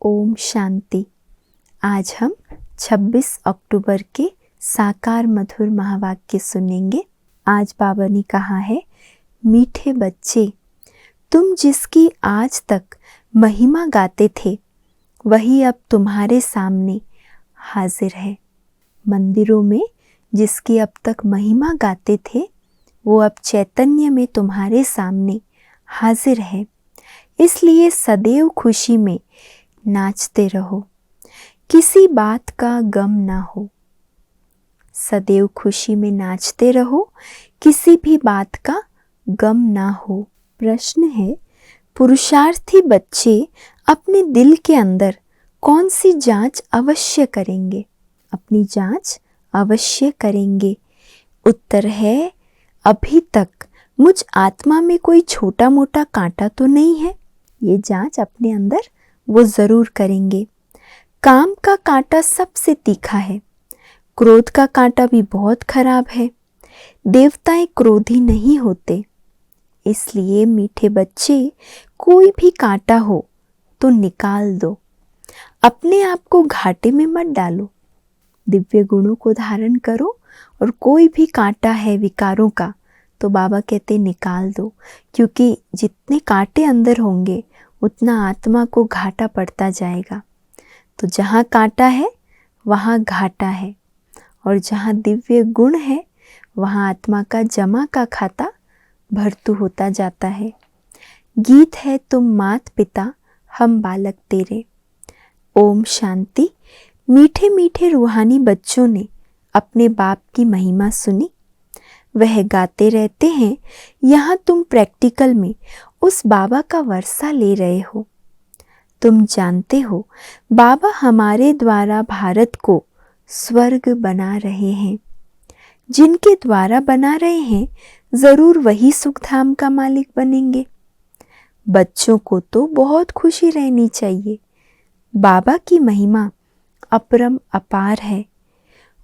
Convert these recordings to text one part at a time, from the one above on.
ओम शांति। आज हम 26 अक्टूबर के साकार मधुर महावाक्य सुनेंगे। आज बाबा ने कहा है, मीठे बच्चे, तुम जिसकी आज तक महिमा गाते थे वही अब तुम्हारे सामने हाजिर है। मंदिरों में जिसकी अब तक महिमा गाते थे वो अब चैतन्य में तुम्हारे सामने हाजिर है। इसलिए सदैव खुशी में नाचते रहो, किसी बात का गम ना हो। सदैव खुशी में नाचते रहो, किसी भी बात का गम ना हो। प्रश्न है, पुरुषार्थी बच्चे अपने दिल के अंदर कौन सी जांच अवश्य करेंगे? अपनी जांच अवश्य करेंगे। उत्तर है, अभी तक मुझ आत्मा में कोई छोटा मोटा कांटा तो नहीं है। ये जांच अपने अंदर वो जरूर करेंगे। काम का कांटा सबसे तीखा है, क्रोध का कांटा भी बहुत खराब है। देवताएं क्रोधी नहीं होते। इसलिए मीठे बच्चे, कोई भी कांटा हो तो निकाल दो, अपने आप को घाटे में मत डालो। दिव्य गुणों को धारण करो और कोई भी कांटा है विकारों का तो बाबा कहते निकाल दो, क्योंकि जितने कांटे अंदर होंगे उतना आत्मा को घाटा पड़ता जाएगा। तो जहाँ कांटा है वहाँ घाटा है, और जहाँ दिव्य गुण है वहाँ आत्मा का जमा का खाता भरतू होता जाता है। गीत है, तुम मात पिता हम बालक तेरे। ओम शांति। मीठे मीठे रूहानी बच्चों ने अपने बाप की महिमा सुनी, वह गाते रहते हैं। यहाँ तुम प्रैक्टिकल में उस बाबा का वर्षा ले रहे हो। तुम जानते हो बाबा हमारे द्वारा भारत को स्वर्ग बना रहे हैं। जिनके द्वारा बना रहे हैं जरूर वही सुखधाम का मालिक बनेंगे। बच्चों को तो बहुत खुशी रहनी चाहिए। बाबा की महिमा अपरम अपार है,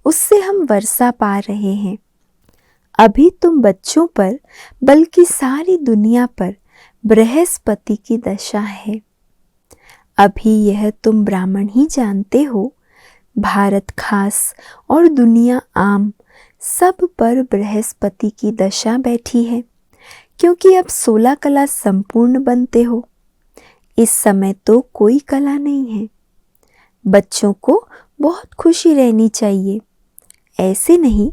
उससे हम वर्षा पा रहे हैं। अभी तुम बच्चों पर बल्कि सारी दुनिया पर बृहस्पति की दशा है। अभी यह तुम ब्राह्मण ही जानते हो, भारत खास और दुनिया आम सब पर बृहस्पति की दशा बैठी है, क्योंकि अब 16 कला संपूर्ण बनते हो। इस समय तो कोई कला नहीं है। बच्चों को बहुत खुशी रहनी चाहिए। ऐसे नहीं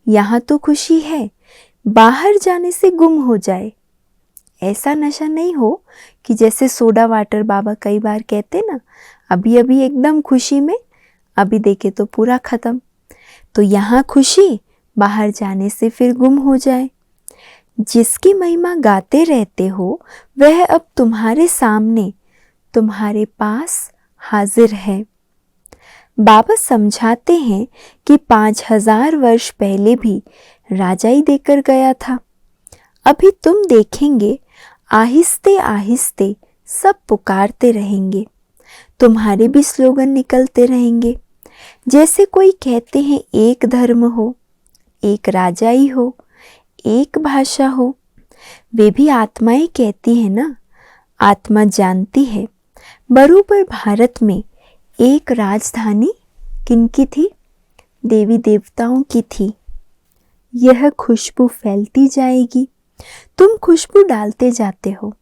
यहाँ तो खुशी है, बाहर जाने से गुम हो जाए। ऐसा नशा नहीं हो कि जैसे सोडा वाटर बाबा कई बार कहते ना, अभी अभी एकदम खुशी में, अभी देखे तो पूरा खत्म। तो यहाँ खुशी, बाहर जाने से फिर गुम हो जाए। जिसकी महिमा गाते रहते हो वह अब तुम्हारे सामने, तुम्हारे पास हाजिर है। बाबा समझाते हैं कि 5000 वर्ष पहले भी राजा ही देकर गया था। अभी तुम देखेंगे आहिस्ते आहिस्ते सब पुकारते रहेंगे, तुम्हारे भी स्लोगन निकलते रहेंगे। जैसे कोई कहते हैं एक धर्म हो, एक राजा ही हो, एक भाषा हो। वे भी आत्माएं कहती है ना। आत्मा जानती है बरोबर भारत में एक राजधानी किनकी थी? देवी देवताओं की थी। यह खुशबू फैलती जाएगी। तुम खुशबू डालते जाते हो,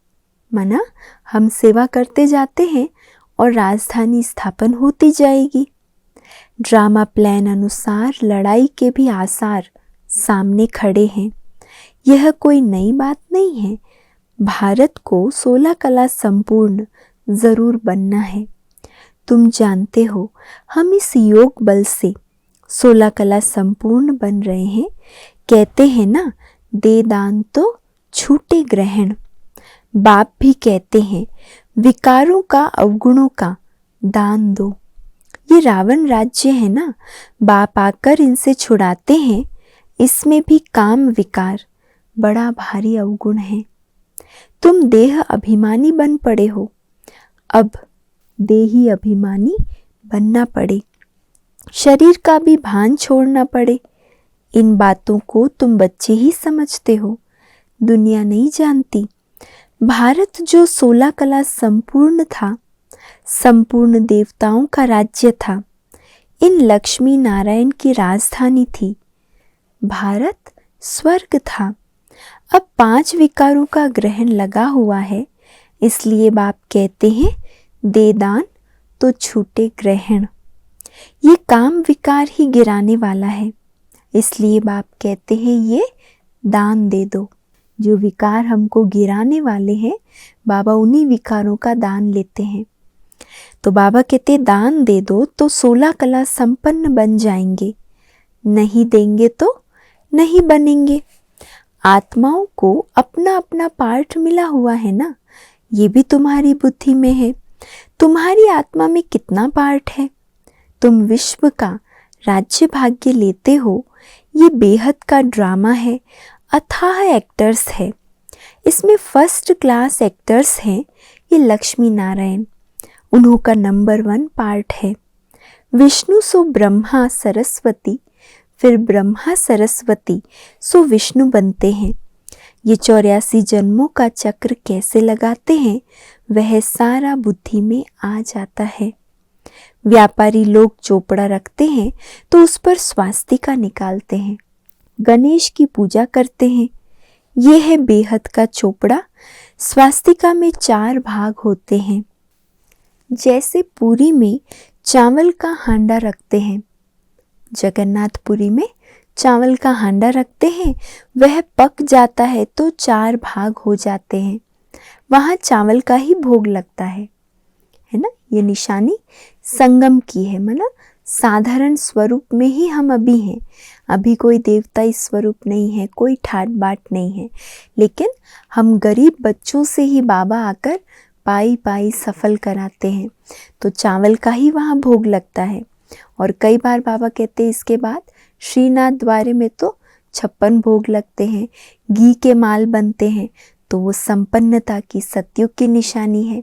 माना हम सेवा करते जाते हैं और राजधानी स्थापन होती जाएगी। ड्रामा प्लान अनुसार लड़ाई के भी आसार सामने खड़े हैं। यह कोई नई बात नहीं है। भारत को 16 कला संपूर्ण जरूर बनना है। तुम जानते हो हम इस योग बल से 16 कला संपूर्ण बन रहे हैं। कहते हैं ना, दे दान तो छूटे ग्रहण। बाप भी कहते हैं विकारों का अवगुणों का दान दो। ये रावण राज्य है ना, बाप आकर इनसे छुड़ाते हैं। इसमें भी काम विकार बड़ा भारी अवगुण है। तुम देह अभिमानी बन पड़े हो, अब देही अभिमानी बनना पड़े, शरीर का भी भान छोड़ना पड़े। इन बातों को तुम बच्चे ही समझते हो, दुनिया नहीं जानती। भारत जो 16 कला संपूर्ण था संपूर्ण देवताओं का राज्य था। इन लक्ष्मी नारायण की राजधानी थी। भारत स्वर्ग था। अब 5 विकारों का ग्रहण लगा हुआ है, इसलिए बाप कहते हैं दे दान तो छूटे ग्रहण। ये काम विकार ही गिराने वाला है, इसलिए बाप कहते हैं ये दान दे दो। जो विकार हमको गिराने वाले हैं, बाबा उन्हीं विकारों का दान लेते हैं। तो बाबा कहते दान दे दो तो 16 कला संपन्न बन जाएंगे, नहीं देंगे तो नहीं बनेंगे। आत्माओं को अपना अपना पार्ट मिला हुआ है ना, ये भी तुम्हारी बुद्धि में है। तुम्हारी आत्मा में कितना पार्ट है? तुम विश्व का राज्य भाग्य लेते हो। ये बेहद का ड्रामा है, अथाह एक्टर्स है। इसमें फर्स्ट क्लास एक्टर्स हैं ये लक्ष्मी नारायण। उन्हों का नंबर 1 पार्ट है। विष्णु सो ब्रह्मा सरस्वती, फिर ब्रह्मा सरस्वती सो विष्णु बनते हैं। ये 84 जन्मों का चक्र कैसे लगाते हैं, वह सारा बुद्धि में आ जाता है। व्यापारी लोग चोपड़ा रखते हैं तो उस पर स्वास्तिका निकालते हैं। गणेश की पूजा करते हैं। ये है बेहद का चोपड़ा। स्वास्तिका में 4 भाग होते हैं। जैसे पूरी में चावल का हांडा रखते हैं, जगन्नाथपुरी में चावल का हांडा रखते हैं, वह पक जाता है तो 4 भाग हो जाते हैं। वहाँ चावल का ही भोग लगता है ना। ये निशानी संगम की है, मतलब साधारण स्वरूप में ही हम अभी हैं। अभी कोई देवता इस स्वरूप नहीं है, कोई ठाट बाट नहीं है, लेकिन हम गरीब बच्चों से ही बाबा आकर पाई पाई सफल कराते हैं, तो चावल का ही वहाँ भोग लगता है। और कई बार बाबा कहते हैं इसके बाद श्रीनाथ द्वारे में तो 56 भोग लगते हैं, घी के माल बनते हैं, तो वो संपन्नता की सतयुग की निशानी है।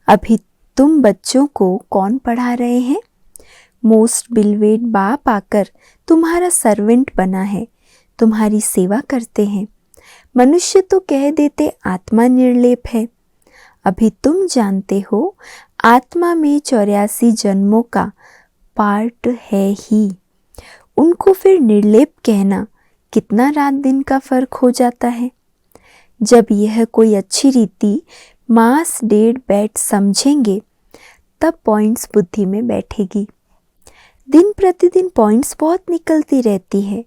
अभी तुम बच्चों को कौन पढ़ा रहे हैं? मोस्ट बिलवेड बाप आकर तुम्हारा सर्वेंट बना है, तुम्हारी सेवा करते हैं। मनुष्य तो कह देते आत्मा निर्लेप है। अभी तुम जानते हो आत्मा में 84 जन्मों का पार्ट है ही। उनको फिर निर्लेप कहना कितना रात दिन का फर्क हो जाता है। जब यह कोई अच्छी रीति मास डेढ़ बैठ समझेंगे, तब पॉइंट्स बुद्धि में बैठेगी। दिन प्रतिदिन पॉइंट्स बहुत निकलती रहती है।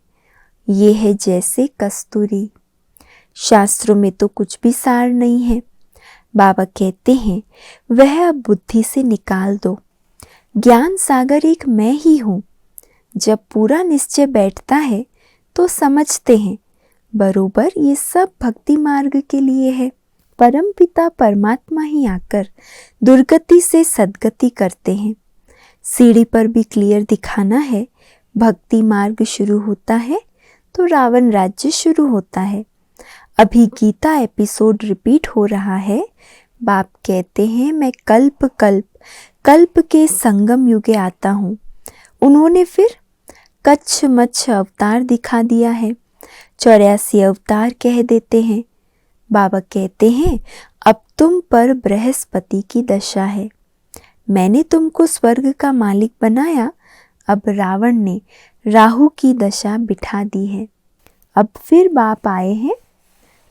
ये है जैसे कस्तूरी। शास्त्रों में तो कुछ भी सार नहीं है। बाबा कहते हैं वह अब बुद्धि से निकाल दो। ज्ञान सागर एक मैं ही हूँ। जब पूरा निश्चय बैठता है तो समझते हैं बरोबर ये सब भक्ति मार्ग के लिए है। परम पिता परमात्मा ही आकर दुर्गति से सद्गति करते हैं। सीढ़ी पर भी क्लियर दिखाना है, भक्ति मार्ग शुरू होता है तो रावण राज्य शुरू होता है। अभी गीता एपिसोड रिपीट हो रहा है। बाप कहते हैं मैं कल्प कल्प कल्प के संगम युगे आता हूँ। उन्होंने फिर कच्छ मच्छ अवतार दिखा दिया है, 84 अवतार कह देते हैं। बाबा कहते हैं अब तुम पर बृहस्पति की दशा है। मैंने तुमको स्वर्ग का मालिक बनाया, अब रावण ने राहु की दशा बिठा दी है। अब फिर बाप आए हैं।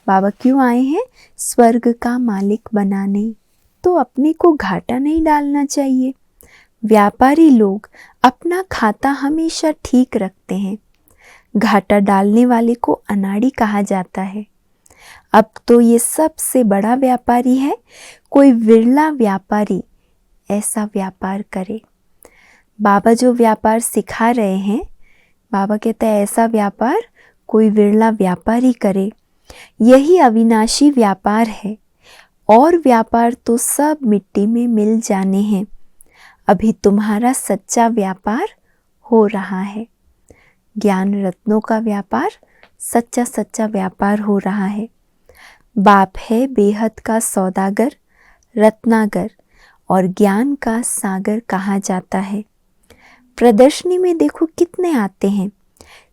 बाबा क्यों आए हैं? स्वर्ग का मालिक बनाने। तो अपने को घाटा नहीं डालना चाहिए। व्यापारी लोग अपना खाता हमेशा ठीक रखते हैं। घाटा डालने वाले को अनाड़ी कहा जाता है। अब तो ये सबसे बड़ा व्यापारी है। कोई विरला व्यापारी ऐसा व्यापार करे। बाबा जो व्यापार सिखा रहे हैं, बाबा कहता है ऐसा व्यापार कोई विरला व्यापारी करे। यही अविनाशी व्यापार है। और व्यापार तो सब मिट्टी में मिल जाने हैं। अभी तुम्हारा सच्चा व्यापार हो रहा है। ज्ञान रत्नों का व्यापार सच्चा सच्चा व्यापार हो रहा है। बाप है बेहद का सौदागर, रत्नागर और ज्ञान का सागर कहा जाता है। प्रदर्शनी में देखो कितने आते हैं।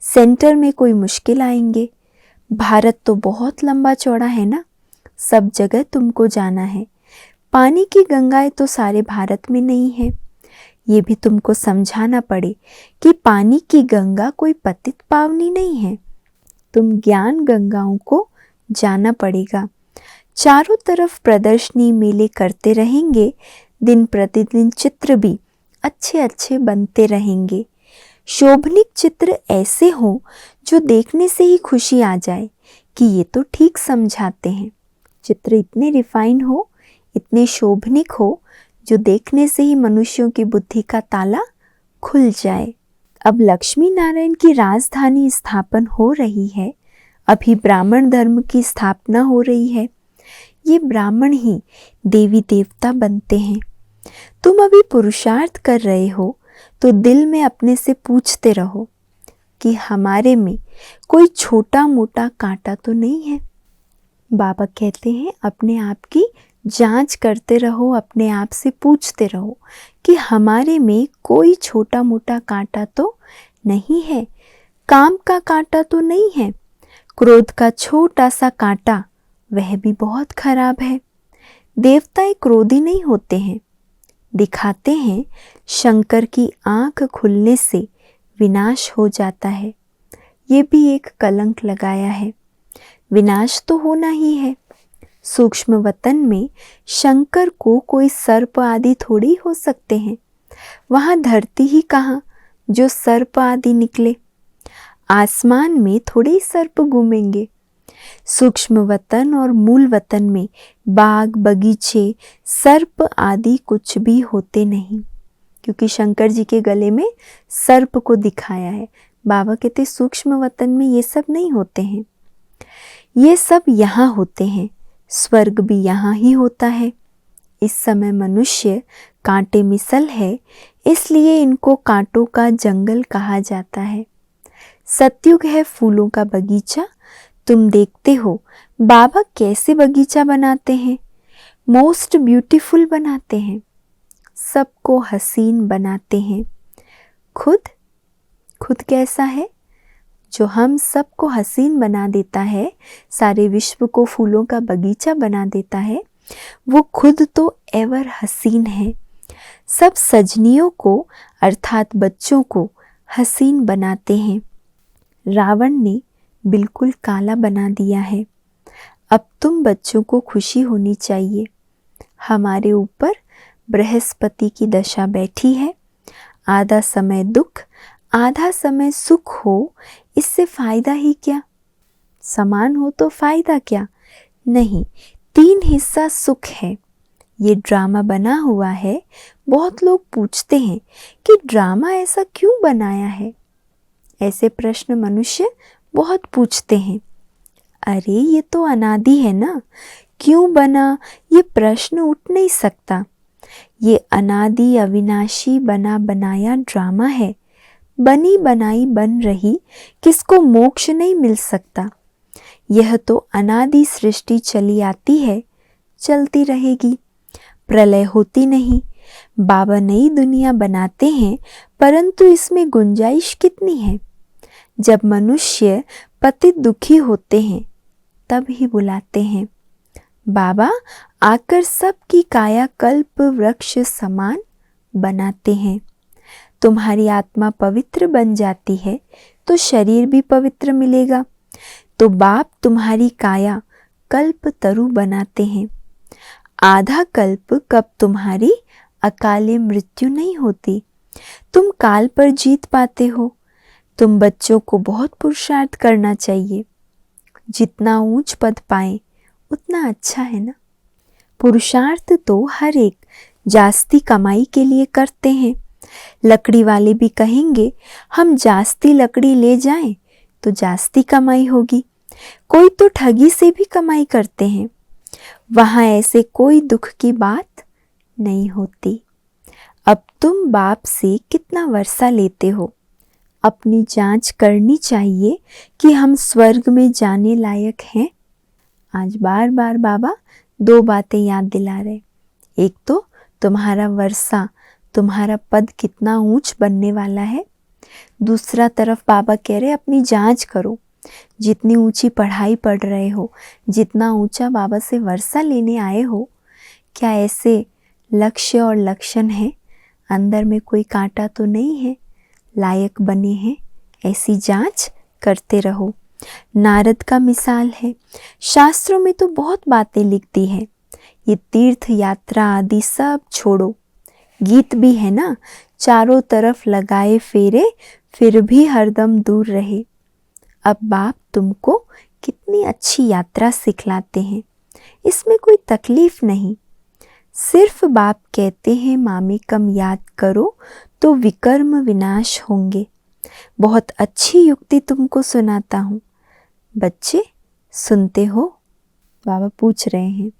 सेंटर में कोई मुश्किल आएंगे। भारत तो बहुत लंबा चौड़ा है ना, सब जगह तुमको जाना है। पानी की गंगाएं तो सारे भारत में नहीं है। ये भी तुमको समझाना पड़े कि पानी की गंगा कोई पतित पावनी नहीं है। तुम ज्ञान गंगाओं को जाना पड़ेगा। चारों तरफ प्रदर्शनी मेले करते रहेंगे, दिन प्रतिदिन चित्र भी अच्छे अच्छे बनते रहेंगे। शोभनिक चित्र ऐसे हों जो देखने से ही खुशी आ जाए कि ये तो ठीक समझाते हैं। चित्र इतने रिफाइन हो, इतने शोभनिक हो, जो देखने से ही मनुष्यों की बुद्धि का ताला खुल जाए। अब लक्ष्मी नारायण की राजधानी स्थापन हो रही है। अभी ब्राह्मण धर्म की स्थापना हो रही है। ये ब्राह्मण ही देवी देवता बनते हैं। तुम अभी पुरुषार्थ कर रहे हो तो दिल में अपने से पूछते रहो कि हमारे में कोई छोटा मोटा कांटा तो नहीं है। बाबा कहते हैं अपने आप की जांच करते रहो, अपने आप से पूछते रहो कि हमारे में कोई छोटा मोटा कांटा तो नहीं है, काम का कांटा तो नहीं है। क्रोध का छोटा सा कांटा वह भी बहुत खराब है। देवताएं क्रोधी नहीं होते हैं। दिखाते हैं शंकर की आंख खुलने से विनाश हो जाता है। ये भी एक कलंक लगाया है। विनाश तो होना ही है। सूक्ष्म वतन में शंकर को कोई सर्प आदि थोड़ी हो सकते हैं। वहाँ धरती ही कहाँ जो सर्प आदि निकले। आसमान में थोड़े ही सर्प घूमेंगे। सूक्ष्म वतन और मूल वतन में बाग बगीचे सर्प आदि कुछ भी होते नहीं, क्योंकि शंकर जी के गले में सर्प को दिखाया है। बाबा कहते सूक्ष्म वतन में ये सब नहीं होते हैं। ये सब यहाँ होते हैं। स्वर्ग भी यहाँ ही होता है। इस समय मनुष्य कांटे मिसल है, इसलिए इनको कांटों का जंगल कहा जाता है। सतयुग है फूलों का बगीचा। तुम देखते हो बाबा कैसे बगीचा बनाते हैं। मोस्ट ब्यूटीफुल बनाते हैं, सबको हसीन बनाते हैं। खुद कैसा है जो हम सबको हसीन बना देता है, सारे विश्व को फूलों का बगीचा बना देता है। वो खुद तो एवर हसीन है। सब सजनियों को अर्थात बच्चों को हसीन बनाते हैं। रावण ने बिल्कुल काला बना दिया है। अब तुम बच्चों को खुशी होनी चाहिए। हमारे ऊपर बृहस्पति की दशा बैठी है। आधा समय दुख आधा समय सुख हो, इससे फायदा ही क्या। समान हो तो फायदा क्या। नहीं, 3 हिस्सा सुख है। ये ड्रामा बना हुआ है। बहुत लोग पूछते हैं कि ड्रामा ऐसा क्यों बनाया है। ऐसे प्रश्न मनुष्य बहुत पूछते हैं। अरे ये तो अनादि है ना, क्यों बना, ये प्रश्न उठ नहीं सकता। ये अनादि अविनाशी बना बनाया ड्रामा है। बनी बनाई बन रही किसको मोक्ष नहीं मिल सकता। यह तो अनादि सृष्टि चली आती है, चलती रहेगी। प्रलय होती नहीं। बाबा नई दुनिया बनाते हैं, परंतु इसमें गुंजाइश कितनी है। जब मनुष्य पतित दुखी होते हैं तब ही बुलाते हैं। बाबा आकर सबकी काया कल्प वृक्ष समान बनाते हैं। तुम्हारी आत्मा पवित्र बन जाती है तो शरीर भी पवित्र मिलेगा। तो बाप तुम्हारी काया कल्प तरु बनाते हैं। आधा कल्प कब तुम्हारी अकाले मृत्यु नहीं होती। तुम काल पर जीत पाते हो। तुम बच्चों को बहुत पुरुषार्थ करना चाहिए। जितना ऊंच पद पाए उतना अच्छा है ना। पुरुषार्थ तो हर एक जास्ती कमाई के लिए करते हैं। लकड़ी वाले भी कहेंगे हम जास्ती लकड़ी ले जाएं तो जास्ती कमाई होगी। कोई तो ठगी से भी कमाई करते हैं। वहां ऐसे कोई दुख की बात नहीं होती। अब तुम बाप से कितना वर्षा लेते हो। अपनी जांच करनी चाहिए कि हम स्वर्ग में जाने लायक हैं। आज बार बार बाबा 2 बातें याद दिला रहे। एक तो तुम्हारा वर्षा, तुम्हारा पद कितना ऊंच बनने वाला है। दूसरा तरफ बाबा कह रहे अपनी जांच करो। जितनी ऊंची पढ़ाई पढ़ रहे हो, जितना ऊंचा बाबा से वर्षा लेने आए हो, क्या ऐसे लक्ष्य और लक्षण हैं? अंदर में कोई कांटा तो नहीं है? लायक बने हैं, ऐसी जांच करते रहो। नारद का मिसाल है। शास्त्रों में तो बहुत बातें लिख दी है, ये तीर्थ यात्रा आदि सब छोड़ो। गीत भी है ना, चारों तरफ लगाए फेरे फिर भी हरदम दूर रहे। अब बाप तुमको कितनी अच्छी यात्रा सिखलाते हैं, इसमें कोई तकलीफ नहीं। सिर्फ बाप कहते हैं मामी कम याद करो तो विकर्म विनाश होंगे। बहुत अच्छी युक्ति तुमको सुनाता हूँ, बच्चे सुनते हो? बाबा पूछ रहे हैं,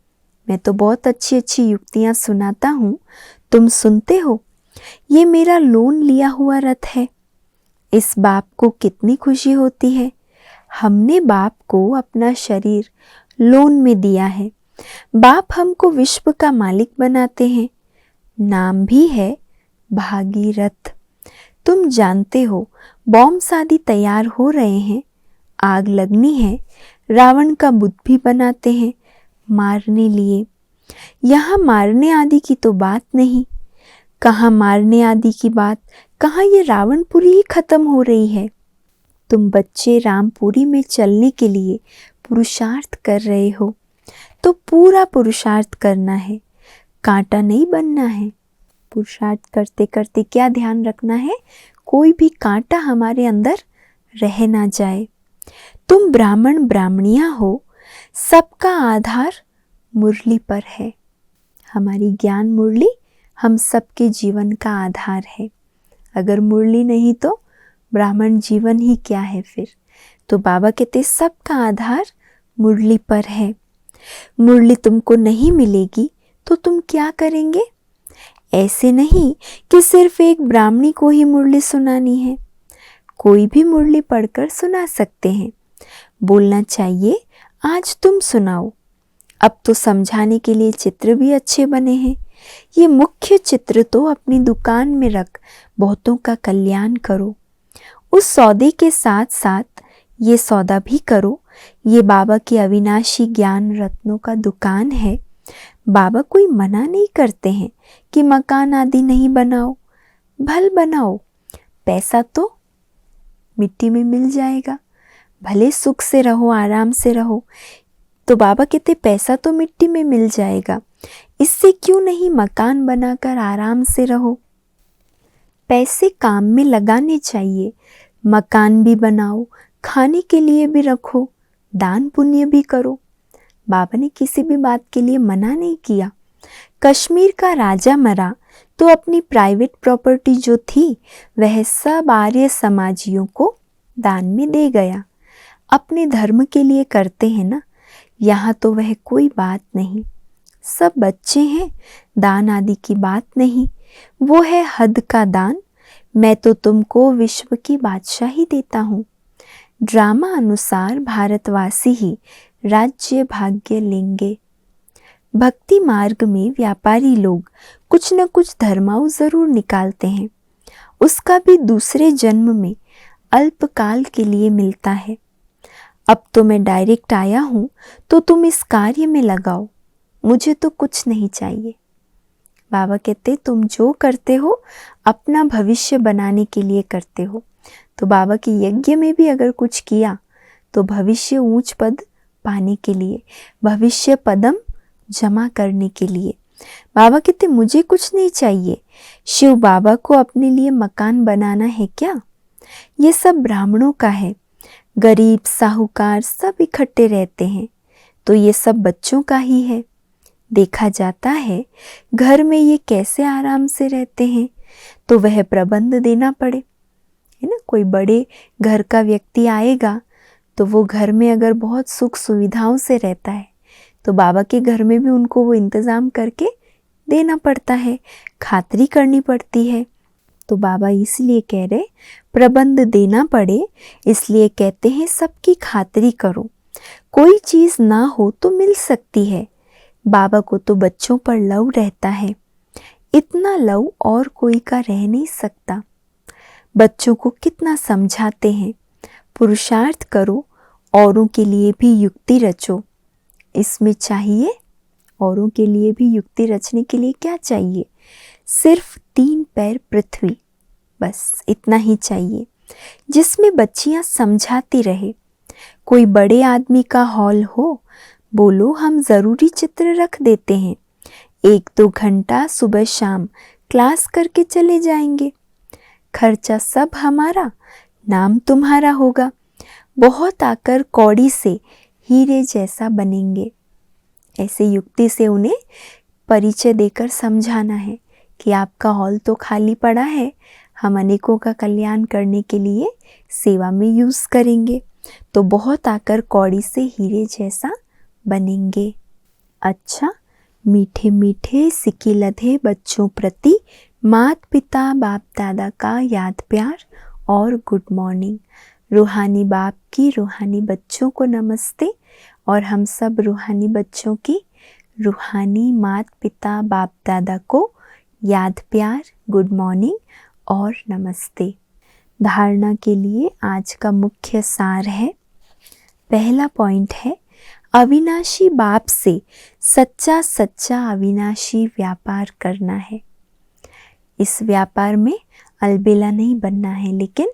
मैं तो बहुत अच्छी अच्छी युक्तियाँ सुनाता हूँ, तुम सुनते हो? ये मेरा लोन लिया हुआ रथ है। इस बाप को कितनी खुशी होती है, हमने बाप को अपना शरीर लोन में दिया है। बाप हमको विश्व का मालिक बनाते हैं। नाम भी है भागीरथ। तुम जानते हो बॉम्ब आदि तैयार हो रहे हैं, आग लगनी है, रावण का बुद्ध भी बनाते हैं मारने लिए। यहाँ मारने आदि की तो बात नहीं। कहाँ मारने आदि की बात, कहाँ ये रावणपुरी ही खत्म हो रही है। तुम बच्चे रामपुरी में चलने के लिए पुरुषार्थ कर रहे हो, तो पूरा पुरुषार्थ करना है, कांटा नहीं बनना है। पुरुषार्थ करते करते क्या ध्यान रखना है, कोई भी कांटा हमारे अंदर रह ना जाए। तुम ब्राह्मण ब्राह्मणियां हो, सबका आधार मुरली पर है। हमारी ज्ञान मुरली हम सबके जीवन का आधार है। अगर मुरली नहीं तो ब्राह्मण जीवन ही क्या है फिर। तो बाबा कहते सबका आधार मुरली पर है। मुरली तुमको नहीं मिलेगी तो तुम क्या करेंगे? ऐसे नहीं कि सिर्फ एक ब्राह्मणी को ही मुरली सुनानी है, कोई भी मुरली पढ़कर सुना सकते हैं। बोलना चाहिए आज तुम सुनाओ। अब तो समझाने के लिए चित्र भी अच्छे बने हैं। ये मुख्य चित्र तो अपनी दुकान में रख बहुतों का कल्याण करो। उस सौदे के साथ साथ ये सौदा भी करो। ये बाबा की अविनाशी ज्ञान रत्नों का दुकान है। बाबा कोई मना नहीं करते हैं कि मकान आदि नहीं बनाओ, भल बनाओ, पैसा तो मिट्टी में मिल जाएगा, भले सुख से रहो, आराम से रहो। तो बाबा कहते पैसा तो मिट्टी में मिल जाएगा, इससे क्यों नहीं मकान बनाकर आराम से रहो। पैसे काम में लगाने चाहिए, मकान भी बनाओ, खाने के लिए भी रखो, दान पुण्य भी करो। बाबा ने किसी भी बात के लिए मना नहीं किया। कश्मीर का राजा मरा तो अपनी प्राइवेट प्रॉपर्टी जो थी वह सब आर्य समाजियों को दान में दे गया। अपने धर्म के लिए करते हैं ना, यहाँ तो वह कोई बात नहीं। सब बच्चे हैं, दान आदि की बात नहीं, वो है हद का दान। मैं तो तुमको विश्व की बादशाही देता हूँ। ड्रामा अनुसार भारतवासी ही राज्य भाग्य लेंगे। भक्ति मार्ग में व्यापारी लोग कुछ न कुछ धर्माऊ जरूर निकालते हैं, उसका भी दूसरे जन्म में अल्पकाल के लिए मिलता है। अब तो मैं डायरेक्ट आया हूँ तो तुम इस कार्य में लगाओ, मुझे तो कुछ नहीं चाहिए। बाबा कहते तुम जो करते हो अपना भविष्य बनाने के लिए करते हो। तो बाबा के यज्ञ में भी अगर कुछ किया तो भविष्य ऊंच पद पाने के लिए, भविष्य पदम जमा करने के लिए। बाबा कहते मुझे कुछ नहीं चाहिए। शिव बाबा को अपने लिए मकान बनाना है क्या? ये सब ब्राह्मणों का है। गरीब साहूकार सब इकट्ठे रहते हैं तो ये सब बच्चों का ही है। देखा जाता है घर में ये कैसे आराम से रहते हैं, तो वह प्रबंध देना पड़े, है ना। कोई बड़े घर का व्यक्ति आएगा तो वो घर में अगर बहुत सुख सुविधाओं से रहता है तो बाबा के घर में भी उनको वो इंतज़ाम करके देना पड़ता है, खातिरी करनी पड़ती है। तो बाबा इसलिए कह रहे प्रबंध देना पड़े, इसलिए कहते हैं सबकी खातिरी करो। कोई चीज़ ना हो तो मिल सकती है। बाबा को तो बच्चों पर लव रहता है, इतना लव और कोई का रह नहीं सकता। बच्चों को कितना समझाते हैं, पुरुषार्थ करो, औरों के लिए भी युक्ति रचो। इसमें चाहिए औरों के लिए भी युक्ति रचने के लिए क्या चाहिए? सिर्फ 3 पैर पृथ्वी, बस इतना ही चाहिए, जिसमें बच्चियां समझाती रहे। कोई बड़े आदमी का हॉल हो, बोलो हम ज़रूरी चित्र रख देते हैं, 1-2 घंटा सुबह शाम क्लास करके चले जाएंगे, खर्चा सब हमारा, नाम तुम्हारा होगा, बहुत आकर कौड़ी से हीरे जैसा बनेंगे। ऐसे युक्ति से उन्हें परिचय देकर समझाना है कि आपका हॉल तो खाली पड़ा है, हम अनेकों का कल्याण करने के लिए सेवा में यूज़ करेंगे, तो बहुत आकर कौड़ी से हीरे जैसा बनेंगे। अच्छा, मीठे मीठे सिक्के लधे बच्चों प्रति मात पिता बाप दादा का याद प्यार और गुड मॉर्निंग। रूहानी बाप की रूहानी बच्चों को नमस्ते, और हम सब रूहानी बच्चों की रूहानी मात पिता बाप दादा को याद प्यार, गुड मॉर्निंग और नमस्ते। धारणा के लिए आज का मुख्य सार है। पहला पॉइंट है, अविनाशी बाप से सच्चा सच्चा अविनाशी व्यापार करना है। इस व्यापार में अलबेला नहीं बनना है, लेकिन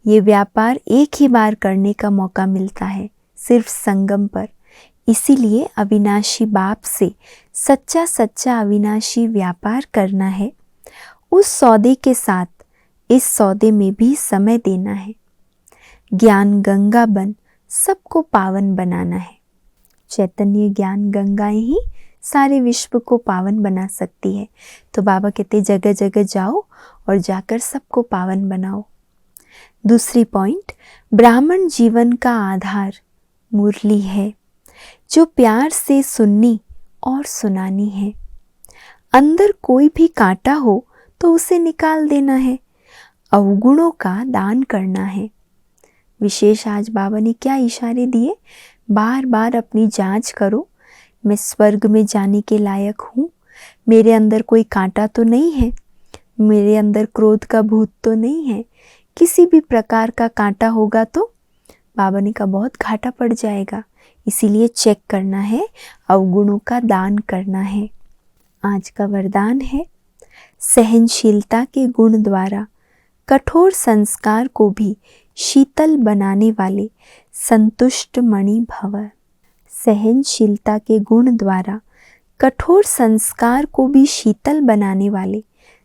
ये व्यापार एक ही बार करने का मौका मिलता है, सिर्फ संगम पर। इसीलिए अविनाशी बाप से सच्चा सच्चा अविनाशी व्यापार करना है। उस सौदे के साथ इस सौदे में भी समय देना है। ज्ञान गंगा बन सबको पावन बनाना है। चैतन्य ज्ञान गंगाएं ही सारे विश्व को पावन बना सकती है। तो बाबा कहते जगह जगह जाओ और जाकर सबको पावन बनाओ। दूसरी पॉइंट, ब्राह्मण जीवन का आधार मुरली है, जो प्यार से सुननी और सुनानी है। अंदर कोई भी कांटा हो तो उसे निकाल देना है, अवगुणों का दान करना है। विशेष आज बाबा ने क्या इशारे दिए? बार बार अपनी जांच करो, मैं स्वर्ग में जाने के लायक हूँ, मेरे अंदर कोई कांटा तो नहीं है, मेरे अंदर क्रोध का भूत तो नहीं है। किसी भी प्रकार का कांटा होगा तो बाबा ने कहा बहुत घाटा पड़ जाएगा, इसीलिए चेक करना है, अवगुणों का दान करना है। आज का वरदान है, सहनशीलता के गुण द्वारा कठोर संस्कार को भी शीतल बनाने वाले संतुष्ट मणि भव। सहनशीलता के गुण द्वारा कठोर संस्कार को भी शीतल बनाने वाले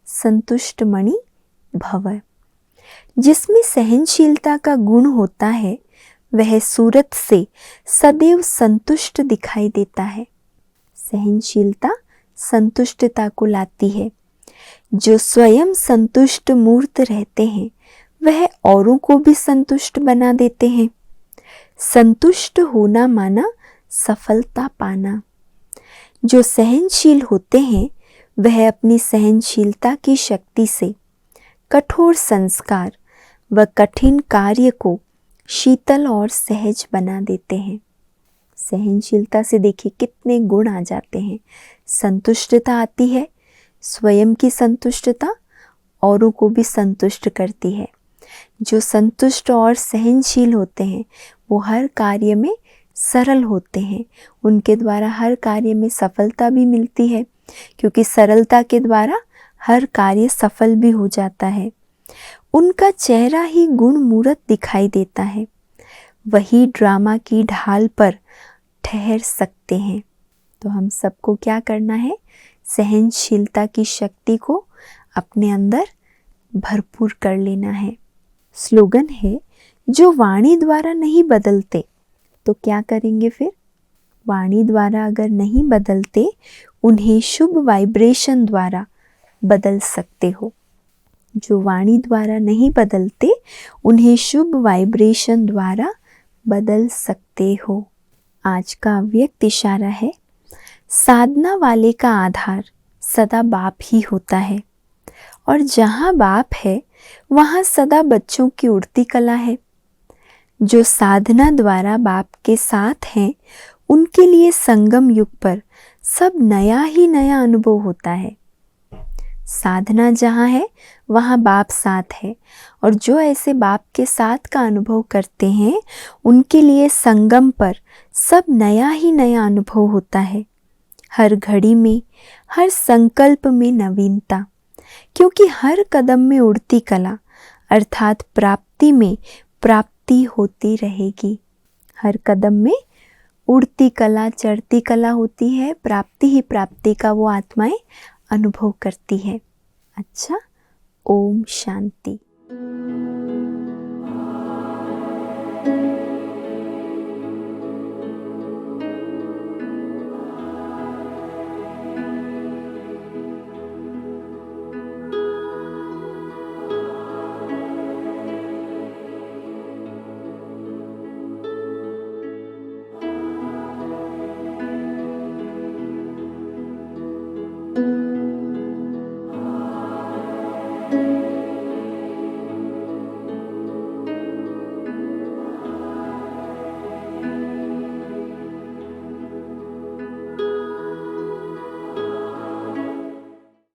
संतुष्ट मणि भव। जिसमें सहनशीलता का गुण होता है वह सूरत से सदैव संतुष्ट दिखाई देता है। सहनशीलता संतुष्टता को लाती है। जो स्वयं संतुष्ट मूर्त रहते हैं वह औरों को भी संतुष्ट बना देते हैं। संतुष्ट होना माना सफलता पाना। जो सहनशील होते हैं वह अपनी सहनशीलता की शक्ति से कठोर संस्कार व कठिन कार्य को शीतल और सहज बना देते हैं। सहनशीलता से देखिए कितने गुण आ जाते हैं। संतुष्टता आती है, स्वयं की संतुष्टता औरों को भी संतुष्ट करती है। जो संतुष्ट और सहनशील होते हैं वो हर कार्य में सरल होते हैं, उनके द्वारा हर कार्य में सफलता भी मिलती है, क्योंकि सरलता के द्वारा हर कार्य सफल भी हो जाता है। उनका चेहरा ही गुण मूरत दिखाई देता है। वही ड्रामा की ढाल पर ठहर सकते हैं। तो हम सबको क्या करना है? सहनशीलता की शक्ति को अपने अंदर भरपूर कर लेना है। स्लोगन है, जो वाणी द्वारा नहीं बदलते तो क्या करेंगे फिर? वाणी द्वारा अगर नहीं बदलते, उन्हें शुभ वाइब्रेशन द्वारा बदल सकते हो। जो वाणी द्वारा नहीं बदलते, उन्हें शुभ वाइब्रेशन द्वारा बदल सकते हो। आज का अव्यक्त इशारा है, साधना वाले का आधार सदा बाप ही होता है, और जहाँ बाप है वहाँ सदा बच्चों की उड़ती कला है। जो साधना द्वारा बाप के साथ हैं, उनके लिए संगम युग पर सब नया ही नया अनुभव होता है। साधना जहाँ है वहाँ बाप साथ है, और जो ऐसे बाप के साथ का अनुभव करते हैं उनके लिए संगम पर सब नया ही नया अनुभव होता है। हर घड़ी में, हर संकल्प में नवीनता, क्योंकि हर कदम में उड़ती कला अर्थात प्राप्ति में प्राप्ति होती रहेगी। हर कदम में उड़ती कला, चढ़ती कला होती है, प्राप्ति ही प्राप्ति का वो आत्माएं अनुभव करती है। अच्छा, ओम शांति।